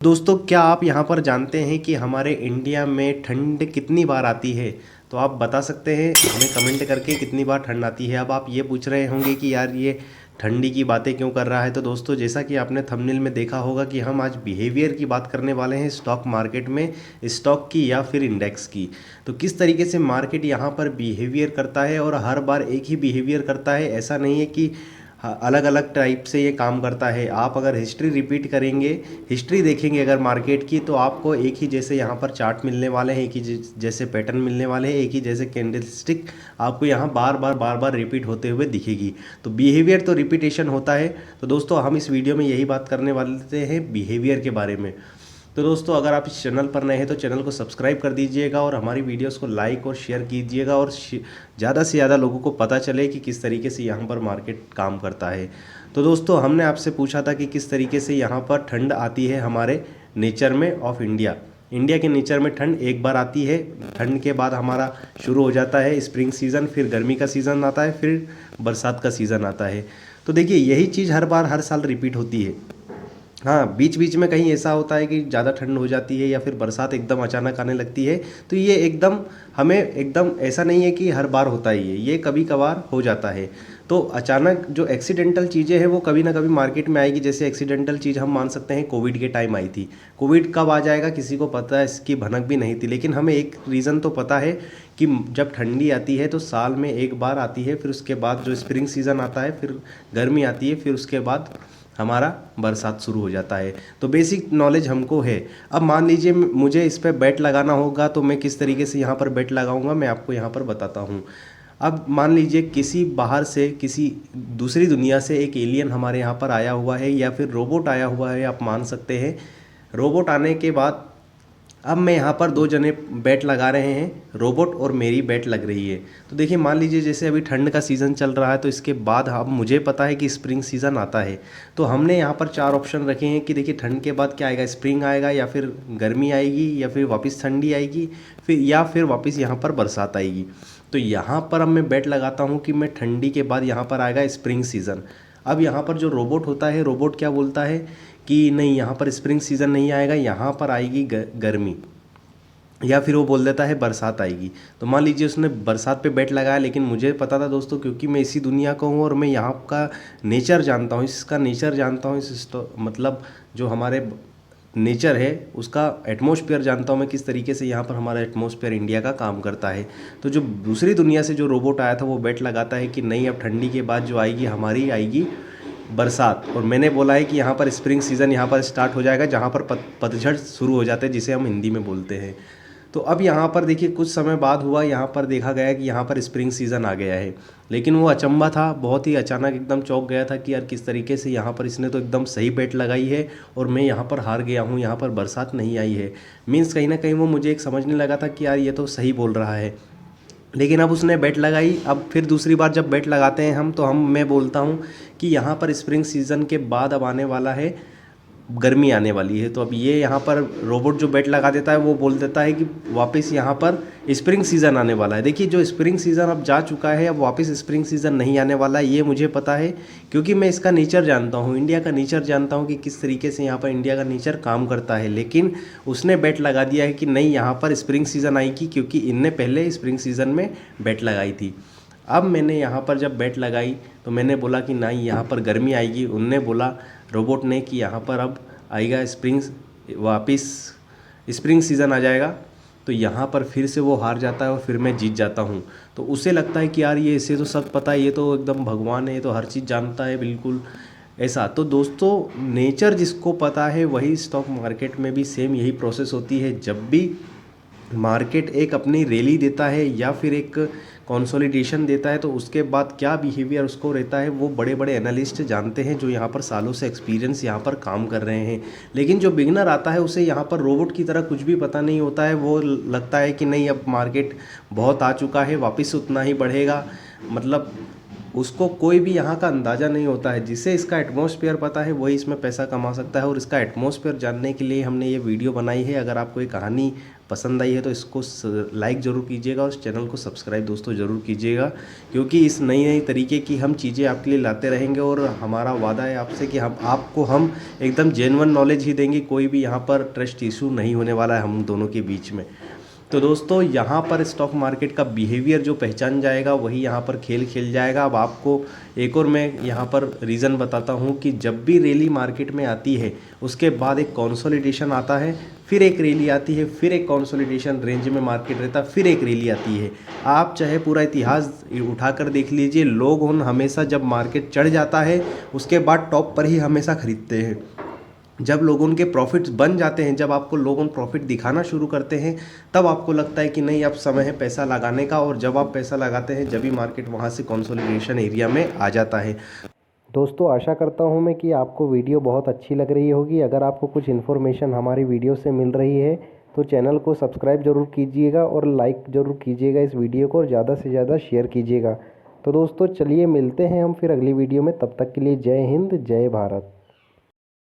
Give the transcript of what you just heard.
दोस्तों, क्या आप यहाँ पर जानते हैं कि हमारे इंडिया में ठंड कितनी बार आती है? तो आप बता सकते हैं हमें कमेंट करके कितनी बार ठंड आती है। अब आप ये पूछ रहे होंगे कि यार ये ठंडी की बातें क्यों कर रहा है। तो दोस्तों, जैसा कि आपने थंबनेल में देखा होगा कि हम आज बिहेवियर की बात करने वाले हैं स्टॉक मार्केट में, स्टॉक की या फिर इंडेक्स की। तो किस तरीके से मार्केट यहाँ पर बिहेवियर करता है और हर बार एक ही बिहेवियर करता है, ऐसा नहीं है कि अलग अलग टाइप से ये काम करता है। आप अगर हिस्ट्री रिपीट करेंगे, हिस्ट्री देखेंगे अगर मार्केट की, तो आपको एक ही जैसे यहाँ पर चार्ट मिलने वाले हैं, एक ही जैसे पैटर्न मिलने वाले हैं, एक ही जैसे कैंडलस्टिक आपको यहाँ बार बार रिपीट होते हुए दिखेगी। तो बिहेवियर तो रिपीटेशन होता है। तो दोस्तों, हम इस वीडियो में यही बात करने वाले हैं बिहेवियर के बारे में। तो दोस्तों, अगर आप इस चैनल पर नए हैं तो चैनल को सब्सक्राइब कर दीजिएगा और हमारी वीडियोस को लाइक और शेयर कीजिएगा और ज़्यादा से ज़्यादा लोगों को पता चले कि किस तरीके से यहाँ पर मार्केट काम करता है। तो दोस्तों, हमने आपसे पूछा था कि किस तरीके से यहाँ पर ठंड आती है हमारे नेचर में ऑफ इंडिया। इंडिया के नेचर में ठंड एक बार आती है, ठंड के बाद हमारा शुरू हो जाता है स्प्रिंग सीज़न, फिर गर्मी का सीज़न आता है, फिर बरसात का सीज़न आता है। तो देखिए, यही चीज़ हर बार हर साल रिपीट होती है। हाँ, बीच बीच में कहीं ऐसा होता है कि ज़्यादा ठंड हो जाती है या फिर बरसात एकदम अचानक आने लगती है। तो ये एकदम हमें एकदम ऐसा नहीं है कि हर बार होता ही है, ये कभी कभार हो जाता है। तो अचानक जो एक्सीडेंटल चीज़ें हैं वो कभी ना कभी मार्केट में आएगी। जैसे एक्सीडेंटल चीज़ हम मान सकते हैं कोविड के टाइम आई थी। कोविड कब आ जाएगा किसी को पता है, इसकी भनक भी नहीं थी। लेकिन हमें एक रीज़न तो पता है कि जब ठंडी आती है तो साल में एक बार आती है, फिर उसके बाद जो स्प्रिंग सीज़न आता है, फिर गर्मी आती है, फिर उसके बाद हमारा बरसात शुरू हो जाता है। तो बेसिक नॉलेज हमको है। अब मान लीजिए मुझे इस पर बेट लगाना होगा, तो मैं किस तरीके से यहाँ पर बेट लगाऊंगा मैं आपको यहाँ पर बताता हूँ। अब मान लीजिए किसी बाहर से, किसी दूसरी दुनिया से एक एलियन हमारे यहाँ पर आया हुआ है या फिर रोबोट आया हुआ है, आप मान सकते हैं। रोबोट आने के बाद अब मैं यहाँ पर दो जने बैट लगा रहे हैं, रोबोट और मेरी बैट लग रही है। तो देखिए, मान लीजिए जैसे अभी ठंड का सीज़न चल रहा है, तो इसके बाद अब मुझे पता है कि स्प्रिंग सीज़न आता है। तो हमने यहाँ पर चार ऑप्शन रखे हैं कि देखिए ठंड के बाद क्या आएगा, स्प्रिंग आएगा या फिर गर्मी आएगी या फिर वापस ठंडी आएगी, फिर वापस यहाँ पर बरसात आएगी। तो यहाँ पर अब मैं बैट लगाता हूँ कि मैं ठंडी के बाद यहाँ पर आएगा स्प्रिंग सीज़न। अब यहाँ पर जो रोबोट होता है, रोबोट क्या बोलता है कि नहीं, यहाँ पर स्प्रिंग सीज़न नहीं आएगा, यहाँ पर आएगी गर्मी, या फिर वो बोल देता है बरसात आएगी। तो मान लीजिए उसने बरसात पे बेट लगाया, लेकिन मुझे पता था दोस्तों, क्योंकि मैं इसी दुनिया का हूँ और मैं यहाँ का नेचर जानता हूँ, इसका नेचर जानता हूँ, मतलब जो हमारे नेचर है उसका एटमॉस्फेयर जानता हूँ मैं, किस तरीके से यहाँ पर हमारा एटमॉस्फेयर इंडिया का काम करता है। तो जो दूसरी दुनिया से जो रोबोट आया था वो बेट लगाता है कि नहीं, अब ठंडी के बाद जो आएगी हमारी आएगी बरसात। और मैंने बोला है कि यहाँ पर स्प्रिंग सीज़न यहाँ पर स्टार्ट हो जाएगा, जहाँ पर पतझड़ शुरू हो जाते हैं, जिसे हम हिंदी में बोलते हैं। तो अब यहाँ पर देखिए कुछ समय बाद हुआ, यहाँ पर देखा गया कि यहाँ पर स्प्रिंग सीज़न आ गया है। लेकिन वो अचंभा था, बहुत ही अचानक एकदम चौंक गया था कि यार किस तरीके से यहाँ पर इसने तो एकदम सही बेट लगाई है और मैं यहाँ पर हार गया हूँ, यहाँ पर बरसात नहीं आई है। मीन्स कहीं ना कहीं वो मुझे एक समझने लगा था कि यार ये तो सही बोल रहा है। लेकिन अब उसने बेट लगाई। अब फिर दूसरी बार जब बेट लगाते हैं हम, तो मैं बोलता हूँ कि यहाँ पर स्प्रिंग सीज़न के बाद अब आने वाला है, गर्मी आने वाली है। तो अब ये यहाँ पर रोबोट जो बेट लगा देता है वो बोल देता है कि वापस यहाँ पर स्प्रिंग सीज़न आने वाला है। देखिए, जो स्प्रिंग सीज़न अब जा चुका है, अब वापस स्प्रिंग सीज़न नहीं आने वाला है, ये मुझे पता है, क्योंकि मैं इसका नेचर जानता हूँ, इंडिया का नेचर जानता हूँ कि किस तरीके से यहाँ पर इंडिया का नेचर काम करता है। लेकिन उसने बेट लगा दिया है कि नहीं, यहाँ पर स्प्रिंग सीज़न आएगी, क्योंकि इनने पहले स्प्रिंग सीज़न में बेट लगाई थी। अब मैंने यहाँ पर जब बेट लगाई तो मैंने बोला कि नहीं, यहाँ पर गर्मी आएगी। उनने बोला, रोबोट ने, कि यहाँ पर अब आएगा स्प्रिंग, वापस स्प्रिंग सीज़न आ जाएगा। तो यहाँ पर फिर से वो हार जाता है और फिर मैं जीत जाता हूँ। तो उसे लगता है कि यार ये इसे तो सब पता है, ये तो एकदम भगवान है, ये तो हर चीज़ जानता है बिल्कुल ऐसा। तो दोस्तों, नेचर जिसको पता है वही स्टॉक मार्केट में भी सेम यही प्रोसेस होती है। जब भी मार्केट एक अपनी रैली देता है या फिर एक कंसोलिडेशन देता है, तो उसके बाद क्या बिहेवियर उसको रहता है वो बड़े बड़े एनालिस्ट जानते हैं, जो यहाँ पर सालों से एक्सपीरियंस यहाँ पर काम कर रहे हैं। लेकिन जो बिगनर आता है उसे यहाँ पर रोबोट की तरह कुछ भी पता नहीं होता है। वो लगता है कि नहीं, अब मार्केट बहुत आ चुका है, वापस उतना ही बढ़ेगा, मतलब उसको कोई भी यहाँ का अंदाज़ा नहीं होता है। जिसे इसका एटमॉस्फेयर पता है वही इसमें पैसा कमा सकता है, और इसका एटमॉस्फेयर जानने के लिए हमने ये वीडियो बनाई है। अगर आपको ये कहानी पसंद आई है तो इसको लाइक ज़रूर कीजिएगा और इस चैनल को सब्सक्राइब दोस्तों ज़रूर कीजिएगा, क्योंकि इस नई नई तरीके की हम चीज़ें आपके लिए लाते रहेंगे। और हमारा वादा है आपसे कि हम एकदम जेन्युइन नॉलेज ही देंगे, कोई भी यहाँ पर ट्रस्ट इशू नहीं होने वाला है हम दोनों के बीच में। तो दोस्तों यहाँ पर स्टॉक मार्केट का बिहेवियर जो पहचान जाएगा वही यहाँ पर खेल खेल जाएगा। अब आपको एक और मैं यहाँ पर रीज़न बताता हूँ कि जब भी रैली मार्केट में आती है उसके बाद एक कंसोलिडेशन आता है, फिर एक रैली आती है, फिर एक कंसोलिडेशन रेंज में मार्केट रहता है, फिर एक रैली आती है। आप चाहे पूरा इतिहास उठाकर देख लीजिए, लोग हमेशा जब मार्केट चढ़ जाता है उसके बाद टॉप पर ही हमेशा खरीदते हैं। जब लोगों के प्रॉफिट्स बन जाते हैं, जब आपको लोगों प्रॉफिट दिखाना शुरू करते हैं, तब आपको लगता है कि नहीं अब समय है पैसा लगाने का, और जब आप पैसा लगाते हैं जब भी मार्केट वहाँ से कंसोलिडेशन एरिया में आ जाता है। दोस्तों आशा करता हूँ मैं कि आपको वीडियो बहुत अच्छी लग रही होगी। अगर आपको कुछ इन्फॉर्मेशन हमारी वीडियो से मिल रही है तो चैनल को सब्सक्राइब ज़रूर कीजिएगा और लाइक ज़रूर कीजिएगा इस वीडियो को, और ज़्यादा से ज़्यादा शेयर कीजिएगा। तो दोस्तों चलिए मिलते हैं हम फिर अगली वीडियो में, तब तक के लिए जय हिंद जय भारत।